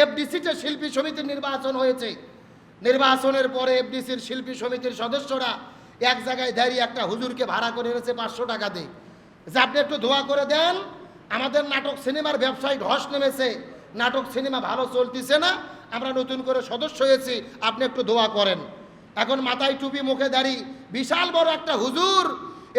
এফডিসিতে শিল্পী সমিতির নির্বাচন হয়েছে। নির্বাচনের পরে এফডিসির শিল্পী সমিতির সদস্যরা এক জায়গায় দাঁড়িয়ে একটা হুজুরকে ভাড়া করে এনেছে 500 টাকা দিয়ে, যে আপনি একটু দোয়া করে দেন, আমাদের নাটক সিনেমার ব্যবসায় ধস নেমেছে, নাটক সিনেমা ভালো চলতেছে না, আমরা নতুন করে সদস্য হয়েছি, আপনি একটু দোয়া করেন। এখন মাথায় টুপি, মুখে দাড়ি, বিশাল বড় একটা হুজুর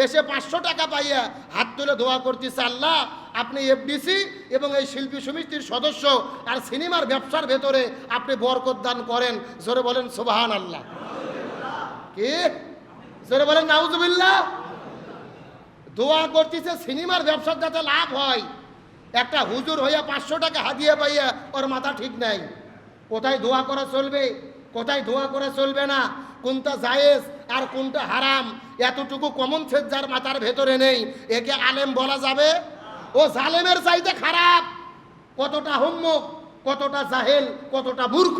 এসে 500 টাকা পাইয়া হাত তুলে দোয়া করতেছে, আল্লাহ আপনি এফডিসি এবং এই শিল্পী সমিতির সদস্য আর সিনেমার ব্যবসার ভেতরে আপনি বরকত দান করেন। জোরে বলেন সুবহানাল্লাহ। কি জোরে বলেন নাউজুবিল্লাহ। দোয়া করতেছে সিনেমার ব্যবসার যাতে লাভ হয়। একটা হুজুর হইয়া 500 টাকা হাদিয়া পাইয়া ওর মাথা ঠিক নাই। কোথায় দোয়া করা চলবে, কোথায় দোয়া করা চলবে না, কোনটা জায়েজ আর কোনটা হারাম, এতটুকু কমন সেন্স যার মাথার ভেতরে নেই, একে আলেম বলা যাবে? ও জালেমের চাইতে খারাপ। কতটা হুম্মুক, কতটা জাহেল, কতটা মূর্খ।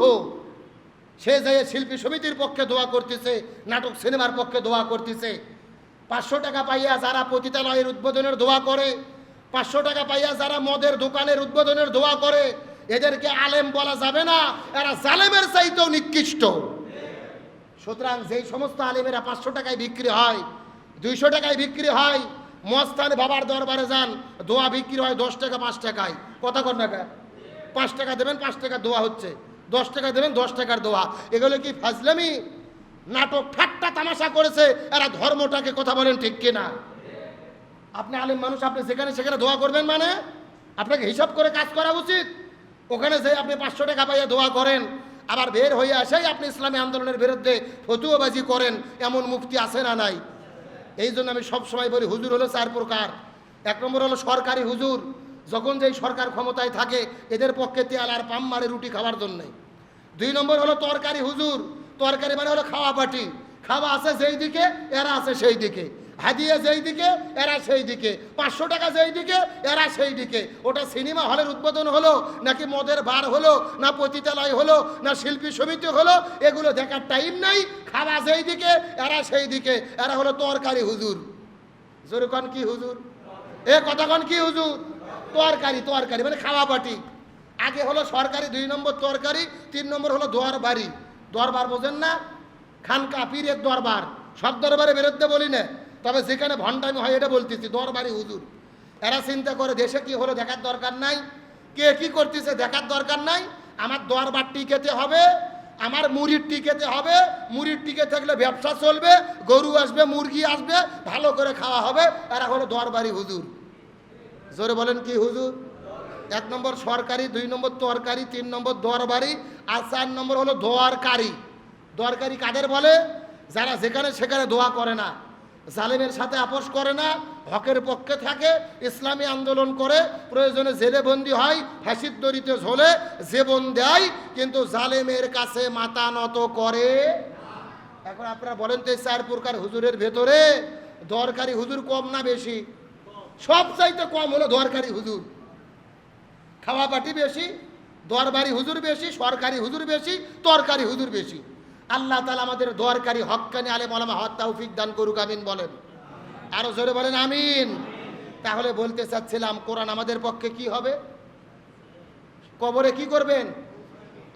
সে যে শিল্পী সমিতির পক্ষে দোয়া করতেছে, নাটক সিনেমার পক্ষে দোয়া করতেছে। 500 টাকা পাইয়া যারা পতিতালয়ের উদ্বোধনের দোয়া করে, 500 টাকা পাইয়া যারা মদের দোকানের উদ্বোধনের দোয়া করে, এদেরকে আলেম বলা যাবে না, এরা জালেমের চাইতেও নিকৃষ্ট। সুতরাং যেই সমস্ত আলেমেরা 500 টাকায় বিক্রি হয়, 200 টাকায় বিক্রি হয়, মস্তানে বাবার দরবারে যান, দোয়া বিক্রি হয় 10 টাকা 5 টাকায়। কথা কর না, 5 টাকা দেবেন 5 টাকা দোয়া হচ্ছে, 10 টাকা দেবেন 10 টাকার দোয়া। এগুলো কি ফাজলামি? নাটক ঠাট্টা তামাশা করেছে এরা ধর্মটাকে। কথা বলেন ঠিক কিনা? আপনি আলেম মানুষ, আপনি যেখানে সেখানে দোয়া করবেন মানে আপনাকে হিসাব করে কাজ করা উচিত। ওখানে যে আপনি 500 টাকা পাইয়া দোয়া করেন, আবার বের হয়ে আসাই আপনি ইসলামী আন্দোলনের বিরুদ্ধে ফতুয়াবাজি করেন, এমন মুফতি আছে না নাই? এই জন্য আমি সবসময় বলি, হুজুর হলো 4 প্রকার। 1 নম্বর হলো সরকারি হুজুর, যখন যেই সরকার ক্ষমতায় থাকে এদের পক্ষে তেল আর পাম মারে রুটি খাওয়ার জন্যে। 2 নম্বর হলো তরকারি হুজুর, তরকারি মানে হলো খাওয়া পাটি, খাওয়া আছে যেই দিকে এরা আছে সেই দিকে, হাদিয়া যেই দিকে এরা সেই দিকে, 500 টাকা যেই দিকে এরা সেই দিকে। ওটা সিনেমা হলের উদ্বোধন হলো নাকি মদের বার হলো না পতিতালয় হলো না শিল্পী সমিতি হলো, এগুলো দেখার টাইম নাই। খাওয়া যেই দিকে এরা সেই দিকে, এরা হলো তরকারি হুজুর। জোরে কন কি হুজুর? এ কথা কন কি হুজুর? তরকারি, তরকারি মানে খাওয়া পাটি। আগে হলো সরকারি, 2 নম্বর তরকারি, 3 নম্বর হলো দরবারি। দরবার বোঝেন না? খানকা পীরের দরবার। সব দরবারের বিরুদ্ধে বলি না, তবে যেখানে ভণ্ডামি হয় এটা বলতেছি, দরবারি হুজুর। এরা চিন্তা করে দেশে কি হলো দেখার দরকার নাই, কে কি করতেছে দেখার দরকার নাই, আমার দরবার টিকেতে হবে, আমার মুড়ির টিকেতে হবে, মুড়ির টিকে থাকলে ব্যবসা চলবে, গরু আসবে, মুরগি আসবে, ভালো করে খাওয়া হবে। এরা হলো দরবারি হুজুর। জোরে বলেন কি হুজুর? 1 নম্বর সরকারি, 2 নম্বর তরকারি, 3 নম্বর দরবারি, আর 4 নম্বর হলো দোয়ারকারী। দরকারি কাদের বলে? যারা যেখানে সেখানে দোয়া করে না, জালেমের সাথে আপোষ করে না, হকের পক্ষে থাকে, ইসলামী আন্দোলন করে, প্রয়োজনে জেলে বন্দি হয়, ফাঁসির দড়িতে ঝোলে, জীবন দেয়, কিন্তু জালেমের কাছে মাথা নত করে। এখন আপনারা বলেন তো, 4 প্রকার হুজুরের ভেতরে দরকারি হুজুর কম না বেশি? সব চাইতে কম হলো দরকারি হুজুর। খাওয়া পাটি বেশি, দরবারি হুজুর বেশি, সরকারি হুজুর বেশি, তরকারি হুজুর বেশি। আল্লাহ তাআলা আমাদের দরকারি হক্কানি আলেম ওলামা হওয়ার তৌফিক দান করুক, আমিন বলেন। আরো জোরে বলেন আমিন। তাহলে বলতে চাচ্ছিলাম, কোরআন আমাদের পক্ষে কি হবে? কবরে কি করবেন?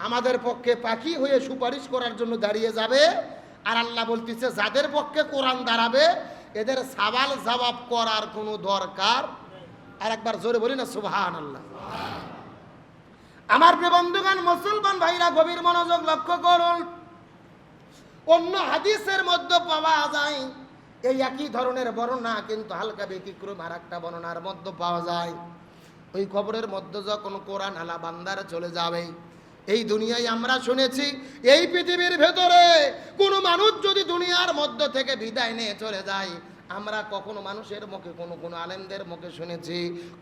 আমাদের পক্ষে পাখি হয়ে সুপারিশ করার জন্য দাঁড়িয়ে যাবে। আর আল্লাহ বলতেছে, যাদের পক্ষে কোরআন দাঁড়াবে এদের সওয়াল জবাব করার কোনো দরকার। আর একবার জোরে বলি না সুবহানাল্লাহ। আমার প্রিয় বন্ধুগণ, মুসলমান ভাইরা গভীর মনোযোগ লক্ষ্য করুন। অন্য হাদিসের মধ্যে পাওয়া যায় এই একই ধরনের বর্ণনা, কিন্তু হালকা ব্যতিক্রম আর একটা বর্ণনার মধ্যে পাওয়া যায়। ওই কবরের মধ্যে যখন কোরআন আলা বান্দার চলে যাবে, এই দুনিয়ায় আমরা শুনেছি, এই পৃথিবীর ভেতরে কোনো মানুষ যদি দুনিয়ার মধ্য থেকে বিদায় নিয়ে চলে যায়, আমরা কখনো মানুষের মুখে, কোনো আলেমদের মুখে শুনেছি,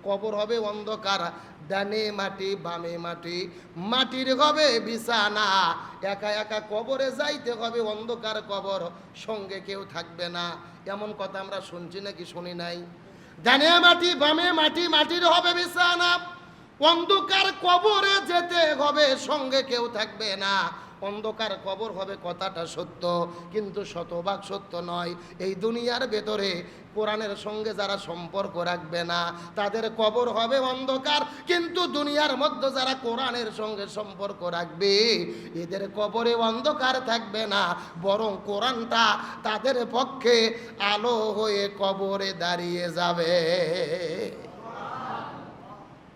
কবর হবে অন্ধকার, ডানে মাটি বামে মাটি, মাটির হবে বিছানা, একা একা কবরে যাইতে হবে, অন্ধকার কবর, সঙ্গে কেউ থাকবে না। এমন কথা আমরা শুনছি নাকি শুনি নাই? ডানে মাটি বামে মাটি, মাটির হবে বিছানা, অন্ধকার কবরে যেতে হবে, সঙ্গে কেউ থাকবে না। অন্ধকার কবর হবে, কথাটা সত্য, কিন্তু শতভাগ সত্য নয়। এই দুনিয়ার ভেতরে কোরআনের সঙ্গে যারা সম্পর্ক রাখবে না তাদের কবর হবে অন্ধকার, কিন্তু দুনিয়ার মধ্যে যারা কোরআনের সঙ্গে সম্পর্ক রাখবে এদের কবরে অন্ধকার থাকবে না, বরং কোরআনটা তাদের পক্ষে আলো হয়ে কবরে দাঁড়িয়ে যাবে।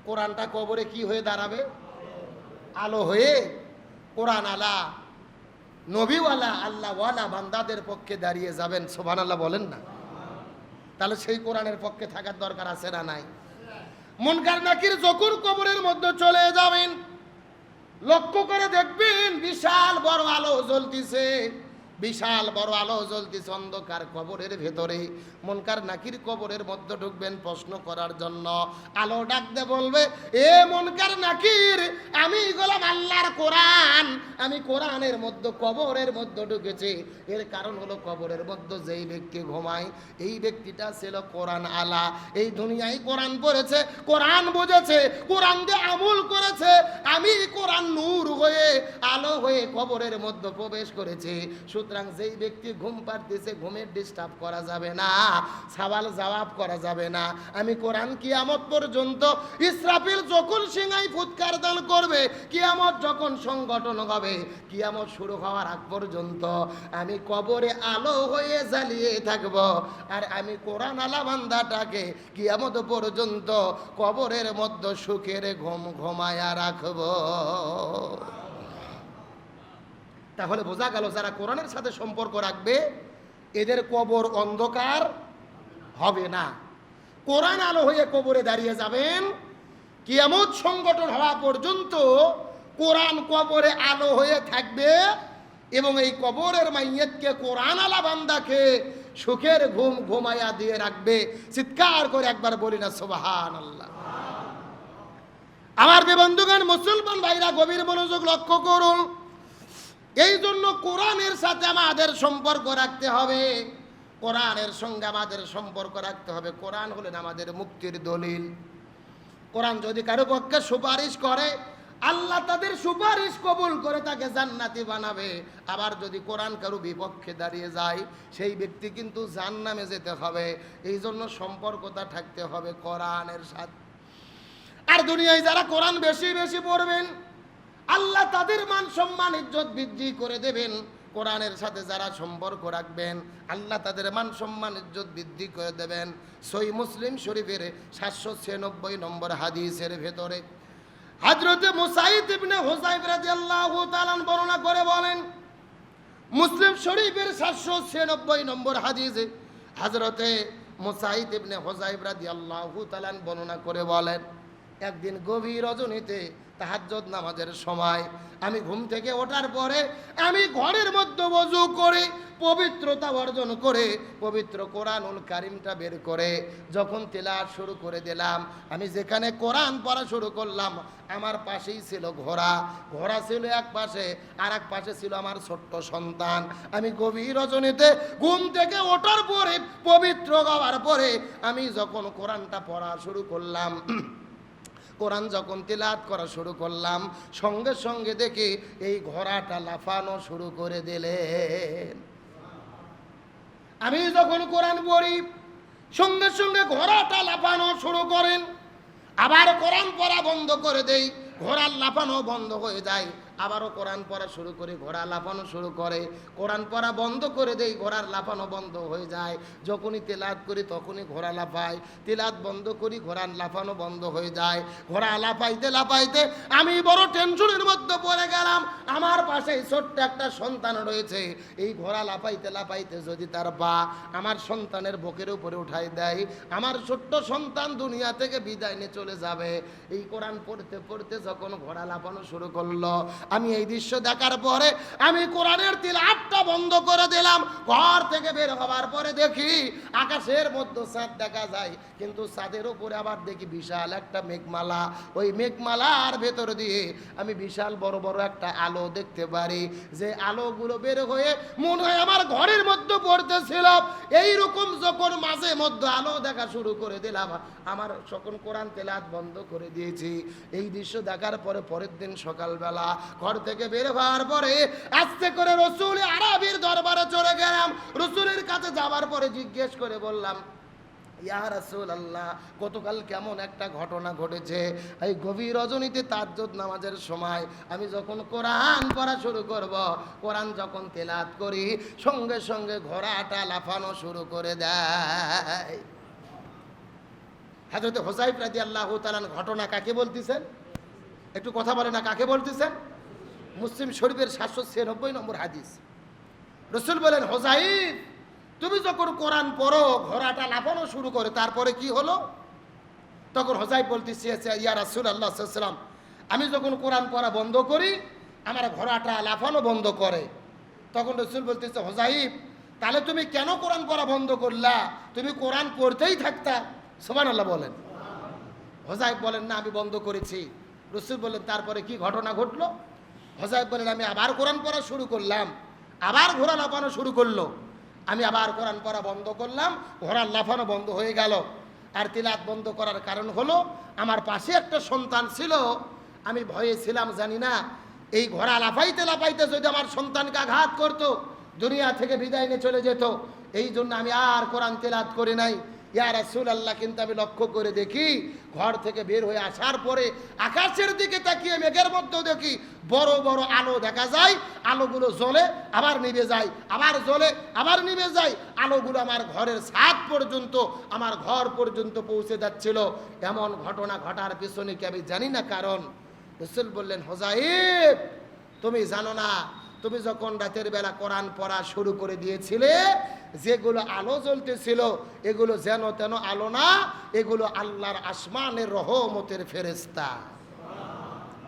কোরআনটা কবরে কি হয়ে দাঁড়াবে? আলো হয়ে। কোরআন আলা, নবীওয়ালা, আল্লাহওয়ালা বান্দাদের পক্ষে দাঁড়িয়ে যাবেন। সুবহানাল্লাহ বলেন না? তাহলে সেই কোরআনের পক্ষে থাকার দরকার আছে না নাই? মুনকার নাকির যখন কবরের মধ্যে চলে যাবেন, লক্ষ্য করে দেখবেন বিশাল বড় আলো জ্বলতিছে, বিশাল বড় আলো জ্বলতিছে অন্ধকার কবরের ভেতরে। মুনকার নাকির কবরের মধ্যে ঢুকবেন প্রশ্ন করার জন্য। আলো ডাকতে বলবে, এ মুনকার নাকির, আমি গোলাম আল্লাহর কোরআন, আমি কোরআনের মধ্যে কবরের মধ্যে ঢুকেছি। এর কারণ হলো কবরের মধ্যে যেই ব্যক্তি ঘুমায় এই ব্যক্তিটা ছিল কোরআন আলা। এই দুনিয়ায় কোরআন পড়েছে, কোরআন বুঝেছে, কোরআন দিয়ে আমল করেছে। আমি কোরআন নূর হয়ে আলো হয়ে কবরের মধ্যে প্রবেশ করেছি। সুতরাং যেই ব্যক্তি ঘুম পাড়তেছে ঘুমের ডিস্টার্ব করা যাবে না, সওয়াল জবাব করা যাবে না। আমি কোরআন কিয়ামত পর্যন্ত, ইসরাফিল যখন সিংহাই ফুৎকার দান করবে, কিয়ামত যখন সংগঠন হবে, কিয়ামত শুরু হওয়ার আগ পর্যন্ত আমি কবরে আলো হয়ে জ্বালিয়ে থাকব। আর আমি কোরআন আলা বান্দাটাকে কিয়ামত পর্যন্ত কবরের মধ্যে সুখের ঘুম ঘুমায়া রাখব। তাহলে বোঝা গেল যারা কোরআনের সাথে সম্পর্ক রাখবে এদের কবর অন্ধকার হবে না। কোরআন আলো হয়ে কবরে দাঁড়িয়ে যাবেন, কিয়ামত সংগঠন হওয়া পর্যন্ত কোরআন কবরে আলো হয়ে থাকবে এবং এই কবরের মাইয়াতকে কোরআন আলা বান্দাকে সুখের ঘুম ঘুমায়া দিয়ে রাখবে। চিৎকার করে একবার বলি না সুবহানাল্লাহ। আমার বন্ধুগণ, মুসলমান ভাইরা গভীর মনোযোগ লক্ষ্য করুন। এই জন্য কোরআনের সাথে আমাদের সম্পর্ক রাখতে হবে, কোরআনের সঙ্গে আমাদের সম্পর্ক রাখতে হবে। কোরআন হলেন আমাদের মুক্তির দলিল। কোরআন যদি কারো পক্ষে সুপারিশ করে, আল্লাহ তাদের সুপারিশ কবুল করে তাকে জান্নাতি বানাবে। আবার যদি কোরআন কারো বিপক্ষে দাঁড়িয়ে যায় সেই ব্যক্তি কিন্তু জাহান্নামে যেতে হবে। এই জন্য সম্পর্কটা থাকতে হবে কোরআনের সাথে। আর দুনিয়ায় যারা কোরআন বেশি বেশি পড়বেন আল্লাহ তাদের মান সম্মান ইজ্জত বৃদ্ধি করে দেবেন। কোরআনের সাথে যারা সম্পর্ক রাখবেন আল্লাহ তাদের মান সম্মান ইজ্জত বৃদ্ধি করে দেবেন। সহিহ মুসলিম শরীফের 796 নম্বর হাদিসের ভেতরে হযরতে মুসাইদ ইবনে হুযাইফা রাদিয়াল্লাহু তাআলা বর্ণনা করে বলেন, মুসলিম শরীফের 796 নম্বর হাদিসে হযরতে মুসাইদ ইবনে হুযাইফা রাদিয়াল্লাহু তাআলা বর্ণনা করে বলেন, একদিন গভীর রজনীতে তাহাজ্জুদ নামাজের সময় আমি ঘুম থেকে ওঠার পরে আমি ঘরের মধ্যে ওযু করে পবিত্রতা অর্জন করে পবিত্র কোরআনুল কারীমটা বের করে যখন তেলাওয়াত শুরু করে দিলাম, আমি যেখানে কোরআন পড়া শুরু করলাম আমার পাশেই ছিল ঘোড়া, ঘোড়া ছিল এক পাশে, আর এক পাশে ছিল আমার ছোট্ট সন্তান। আমি গভীর রজনীতে ঘুম থেকে ওঠার পরে পবিত্র গাওয়ার পরে আমি যখন কোরআনটা পড়া শুরু করলাম, কোরআন যখন তিলাওয়াত করা শুরু করলাম, সঙ্গে সঙ্গে দেখি এই ঘোড়াটা লাফানো শুরু করে দিলেন। আমি যখন কোরআন পড়ি সঙ্গে সঙ্গে ঘোড়াটা লাফানো শুরু করেন, আবার কোরআন পড়া বন্ধ করে দেই, ঘোড়ার লাফানো বন্ধ হয়ে যায়। আবারও কোরআন পড়া শুরু করি, ঘোড়া লাফানো শুরু করে, কোরআন পড়া বন্ধ করে দেই, ঘোড়ার লাফানো বন্ধ হয়ে যায়। যখনই তেলাওয়াত করি তখনই ঘোড়া লাফায়, তেলাওয়াত বন্ধ করি ঘোড়ার লাফানো বন্ধ হয়ে যায়। ঘোড়া লাফাইতে লাফাইতে আমি বড় টেনশনের মধ্যে পড়ে গেলাম। আমার পাশে ছোট্ট একটা সন্তান রয়েছে, এই ঘোড়া লাফাইতে লাফাইতে যদি তার পা আমার সন্তানের বুকের উপরে উঠাই দেয়, আমার ছোট্ট সন্তান দুনিয়া থেকে বিদায় নিয়ে চলে যাবে। এই কোরআন পড়তে পড়তে যখন ঘোড়া লাফানো শুরু করলো, আমি এই দৃশ্য দেখার পরে আমি কোরআনের তিলাওয়াতটা বন্ধ করে দিলাম। ঘর থেকে বের হওয়ার পরে দেখি আকাশের মধ্যে চাঁদ দেখা যায়, কিন্তু চাঁদের উপরে আবার দেখি বিশাল একটা মেঘমালা। ওই মেঘমালার ভেতর দিয়ে আমি বিশাল বড় বড় বড় একটা আলো দেখতে পারি, যে আলোগুলো বের হয়ে মনে হয় আমার ঘরের মধ্যে পড়তেছিল। এইরকম যখন মাঝে মধ্যে আলো দেখা শুরু করে দিলাম, আমার যখন কোরআন তেলাওয়াত বন্ধ করে দিয়েছি, এই দৃশ্য দেখার পরে পরের দিন সকালবেলা ঘর থেকে বের হওয়ার পরে আস্তে করে রসুল আরবির দরবারে চলে গেলাম। রসুলের কাছে যাওয়ার পরে জিজ্ঞেস করে বললাম, ইয়া রাসূলুল্লাহ, গতকাল কেমন একটা ঘটনা ঘটেছে। এই গভীর রজনীতে তাহাজ্জুদ নামাজের সময় আমি যখন কোরআন পড়া শুরু করব, কোরআন যখন তেলাওয়াত করি, সঙ্গে সঙ্গে ঘোড়াটা লাফানো শুরু করে দেয়। হযরত হুযায়ফা রাদিয়াল্লাহু তাআলা ঘটনা কাকে বলতেছেন? একটু কথা বলে না, কাকে বলতেছেন? মুসলিম শরীফের 796 নম্বর হাদিস। রাসূল বলেন, হুযায়ফা, তুমি যখন কোরআন পড়ো ঘোড়াটা লাফানো শুরু করে, তারপরে কি হলো? তখন হুযায়ফা বলতেছে, ইয়া রাসূলুল্লাহ সাল্লাল্লাহু আলাইহি ওয়াসাল্লাম, আমি যখন কোরআন পড়া বন্ধ করি, আমার ঘোড়াটা লাফানো বন্ধ করে। তখন রাসূল বলতেছে, হুযায়ফা, তাহলে তুমি কেন কোরআন পড়া বন্ধ করলা? তুমি কোরআন পড়তেই থাকতা। সুবহানাল্লাহ বলেন। হুযায়ফা বলেন, না, আমি বন্ধ করেছি। রাসূল বললেন, তারপরে কি ঘটনা ঘটলো? হুযায়ফা বলেন, আমি আবার কোরআন পড়া শুরু করলাম, আবার ঘোড়া লাফানো শুরু করলো। আমি আবার কোরআন পড়া বন্ধ করলাম, ঘোড়ার লাফানো বন্ধ হয়ে গেল। আর তিলাওয়াত বন্ধ করার কারণ হলো, আমার পাশে একটা সন্তান ছিল, আমি ভয়ে ছিলাম, জানি না এই ঘোড়া লাফাইতে লাফাইতে যদি আমার সন্তানকে আঘাত করতো, দুনিয়া থেকে বিদায় নিয়ে চলে যেত। এই জন্য আমি আর কোরআন তিলাওয়াত করি নাই। ইয়া রাসূলুল্লাহ, কিন্তু আমি লক্ষ্য করে দেখি, ঘর থেকে বের হয়ে আসার পরে আকাশের দিকে তাকিয়ে মেঘের মধ্যেও দেখি বড় বড় আলো দেখা যায়। আলোগুলো জ্বলে আবার নিভে যায়, আবার জ্বলে আবার নিভে যায়। আলোগুলো আমার ঘরের ছাদ পর্যন্ত, আমার ঘর পর্যন্ত পৌঁছে যাচ্ছিল। এমন ঘটনা ঘটার পিছনে কি আমি জানি না কারণ? রাসূল বললেন, হুযায়ফা, তুমি জানো না, তুমি যখন রাতের বেলা কোরআন পড়া শুরু করে দিয়েছিলে, যেগুলো আলো জ্বলতেছিল এগুলো যেন তেন আলো না, এগুলো আল্লাহর আসমানের রহমতের ফেরেশতা।